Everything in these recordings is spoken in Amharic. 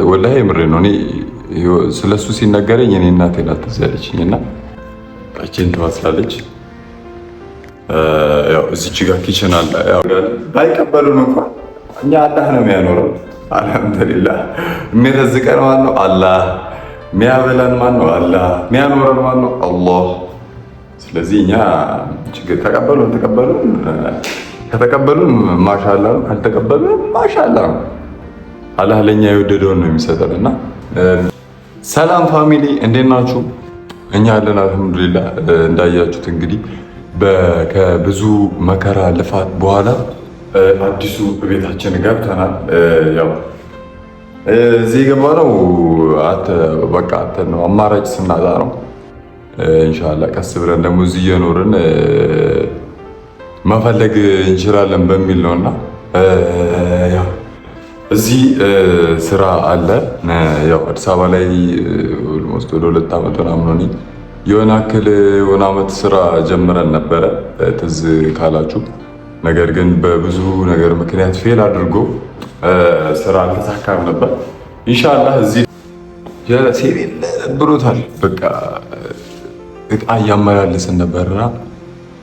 ወላሂ የምሬ ነው። እኔ ስለሱ ሲነገረኝ እኔ እናቴ ናት ትዝ ያለችኝ እና እቺን ትመስላለች። ያው እዚች ጋር ኪችን አለ። ያው ባይቀበሉን እንኳን እኛ አላህ ነው የሚያኖረው። አልሐምዱሊላህ። የሚረዝቀን ማን ነው? አላህ። የሚያበላን ማን ነው? አላህ። የሚያኖረን ማን ነው? አላህ። ስለዚህ እኛ ችግር ተቀበሉን ከተቀበሉን ማሻአላ ነው፣ ካልተቀበሉን ማሻአላ ነው። አላህ ለኛ የወደደውን ነው የሚሰጠን እና ሰላም ፋሚሊ እንዴት ናችሁ? እኛ አለን አልሐምዱሊላህ። እንዳያችሁት እንግዲህ ከብዙ መከራ ልፋት በኋላ አዲሱ ቤታችን ገብተናል። ያው እዚህ የገባነው በቃ ነው አማራጭ ስናጣ ነው። ኢንሻአላህ ቀስ ብለን ደግሞ እዚህ እየኖርን መፈለግ እንችላለን በሚል ነውና ያው እዚህ ስራ አለ። ያው አዲስ አበባ ላይ ኦልሞስት ወደ 2 ዓመት ምናምን ሆነኝ። የሆነ ዓመት ስራ ጀምረን ነበረ ትዝ ካላችሁ። ነገር ግን በብዙ ነገር ምክንያት ፌል አድርጎ ስራ አልተሳካም ነበር። ኢንሻአላህ እዚህ ሴቤል ብሎታል። በቃ እቃ እያመላለስን ነበርና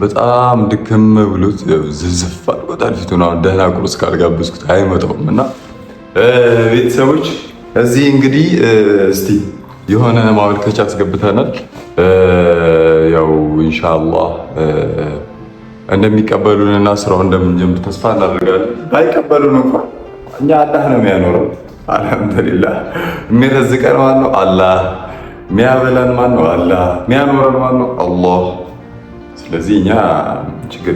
በጣም ድክም ብሎት ዝዝፍ አድርጎታል ፊቱን። አሁን ደህና ቁርስ ካልጋበዝኩት አይመጣውም እና ቤተሰቦች እዚህ እንግዲህ እስቲ የሆነ ማመልከቻ አስገብተናል። ያው ኢንሻአላህ እንደሚቀበሉንና ስራው እንደምንጀምር ተስፋ እናደርጋለን። ባይቀበሉን እንኳን እኛ አላህ ነው የሚያኖረው። አልሐምዱሊላህ። የሚረዝቀን ማን ነው? አላህ። የሚያበላን ማን ነው? አላህ። የሚያኖረን ማን ነው? አላህ። ስለዚህ እኛ ችግር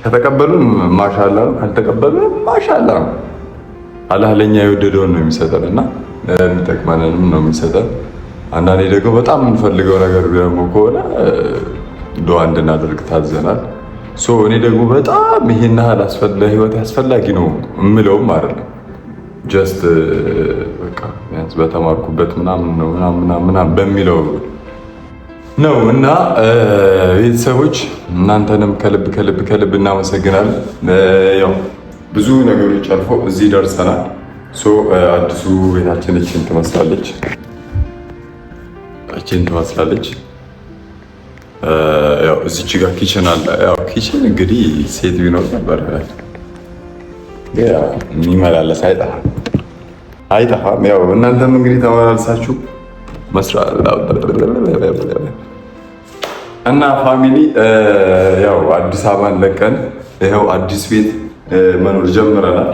ከተቀበሉን ማሻአላ ነው፣ ካልተቀበሉን ማሻአላ ነው። አላህ ለኛ የወደደውን ነው የሚሰጠን እና የሚጠቅመንንም ነው የሚሰጠን። አንዳንዴ ደግሞ በጣም የምንፈልገው ነገር ደግሞ ከሆነ ዱዓ እንድናደርግ ታዘናል። እኔ ደግሞ በጣም ይሄን ያህል ለህይወት አስፈላጊ ነው የምለውም አይደለም። ጀስት በቃ ቢያንስ በተማርኩበት ምናምን በሚለው ነው እና ቤተሰቦች እናንተንም ከልብ እናመሰግናለን። ያው ብዙ ነገሮች አልፎ እዚህ ደርሰናል። አዲሱ ቤታችን እችን ትመስላለች። ያው እዚች ጋር ኪችን አለ። ያው ኪችን እንግዲህ ሴት ቢኖር ነበር የሚመላለስ አይጠፋም። ያው እናንተም እንግዲህ ተመላልሳችሁ መስራት እና ፋሚሊ ያው አዲስ አበባን ለቀን ይኸው አዲስ ቤት መኖር ጀምረናል።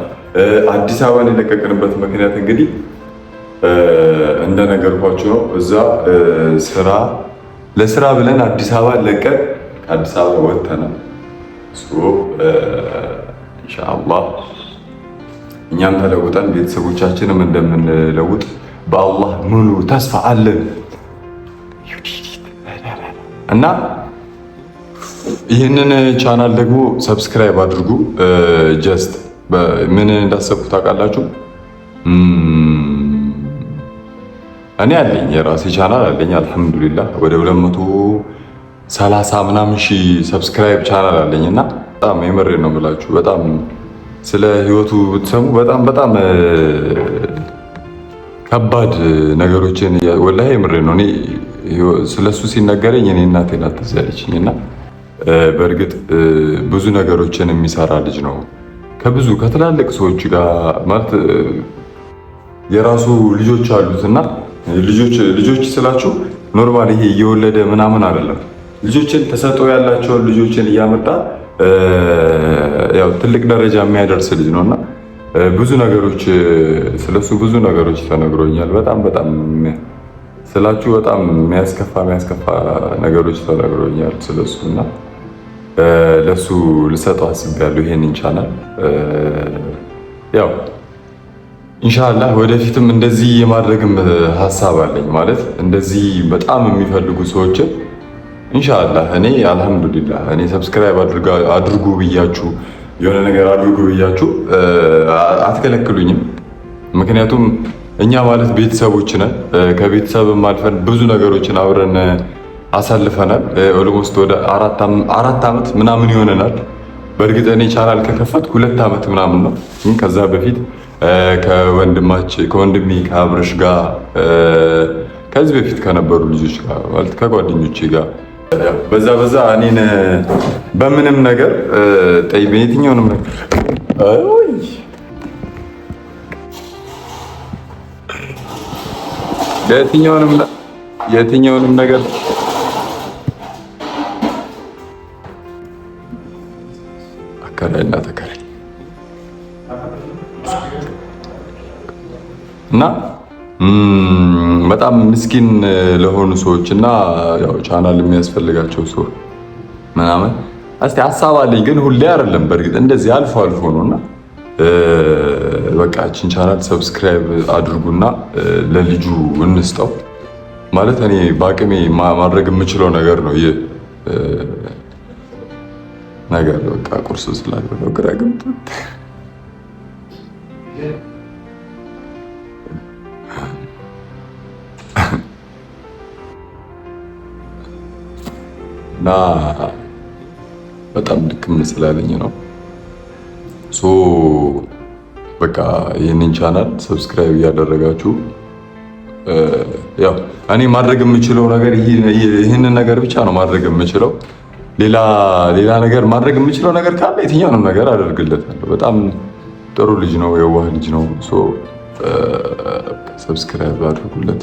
አዲስ አበባን የለቀቅንበት ምክንያት እንግዲህ እንደነገርኳችሁ ነው። እዛ ለስራ ብለን አዲስ አበባን ለቀን ከአዲስ አበባ ወጥተናል። ኢንሻአላህ እኛም ተለውጠን ቤተሰቦቻችንም እንደምንለውጥ በአላህ ሙሉ ተስፋ አለን እና ይህንን ቻናል ደግሞ ሰብስክራይብ አድርጉ። ጀስት ምን እንዳሰብኩ ታውቃላችሁ? እኔ አለኝ የራሴ ቻናል አለኝ አልሐምዱሊላህ። ወደ 230 ምናምን ሺህ ሰብስክራይብ ቻናል አለኝ እና በጣም የምሬን ነው የምላችሁ። በጣም ስለ ህይወቱ ብትሰሙ በጣም ከባድ ነገሮችን ወላሂ የምሬን ነው። እኔ ስለሱ ሲነገረኝ እኔ እናቴ ናት ትዝ ያለችኝ እና በእርግጥ ብዙ ነገሮችን የሚሰራ ልጅ ነው። ከትላልቅ ሰዎች ጋር ማለት የራሱ ልጆች አሉትና ልጆች ስላችሁ ኖርማል ይሄ እየወለደ ምናምን አይደለም። ልጆችን ተሰጥኦ ያላቸውን ልጆችን እያመጣ ያው ትልቅ ደረጃ የሚያደርስ ልጅ ነውና ብዙ ነገሮች ስለሱ ብዙ ነገሮች ተነግሮኛል። በጣም ስላችሁ በጣም የሚያስከፋ ነገሮች ተነግሮኛል ስለሱና ለሱ ልሰጠው አስቤያለሁ ይሄንን ቻናል። ያው ኢንሻአላህ ወደፊትም እንደዚህ የማድረግም ሀሳብ አለኝ። ማለት እንደዚህ በጣም የሚፈልጉ ሰዎችን ኢንሻአላህ እኔ አልሐምዱሊላህ እኔ ሰብስክራይብ አድርጉ ብያችሁ የሆነ ነገር አድርጉ ብያችሁ አትከለክሉኝም። ምክንያቱም እኛ ማለት ቤተሰቦች ነን። ከቤተሰብም አልፈን ብዙ ነገሮችን አብረን አሳልፈናል። ኦልሞስት ወደ 4 ዓመት ምናምን ይሆነናል። በእርግጥ እኔ ቻናል ከከፈትኩ 2 ዓመት ምናምን ነው። ከዛ በፊት ከወንድሜ ከአብርሽ ጋር ከዚህ በፊት ከነበሩ ልጆች ጋር ማለት ከጓደኞቼ ጋር በዛ እኔን በምንም ነገር በየትኛውንም ነገር የትኛውንም ነገር አከራይና ተከራይ እና በጣም ምስኪን ለሆኑ ሰዎች እና ያው ቻናል የሚያስፈልጋቸው ሰው ምናምን እስቲ ሀሳብ አለኝ፣ ግን ሁሌ አይደለም። በእርግጥ እንደዚህ አልፎ አልፎ ነውና በቃ እቺን ቻናል ሰብስክራይብ አድርጉና ለልጁ እንስጠው። ማለት እኔ በአቅሜ ማድረግ የምችለው ነገር ነው ይህ ነገር። በቃ ቁርስ ስላልበላው ግራ ገብቶት እና በጣም ድክም ስላለኝ ነው። በቃ ይህንን ቻናል ሰብስክራይብ እያደረጋችሁ ያው እኔ ማድረግ የምችለው ነገር ይህንን ነገር ብቻ ነው ማድረግ የምችለው። ሌላ ነገር ማድረግ የምችለው ነገር ካለ የትኛውንም ነገር አደርግለታለሁ። በጣም ጥሩ ልጅ ነው፣ የዋህ ልጅ ነው። ሰብስክራይብ አድርጉለት።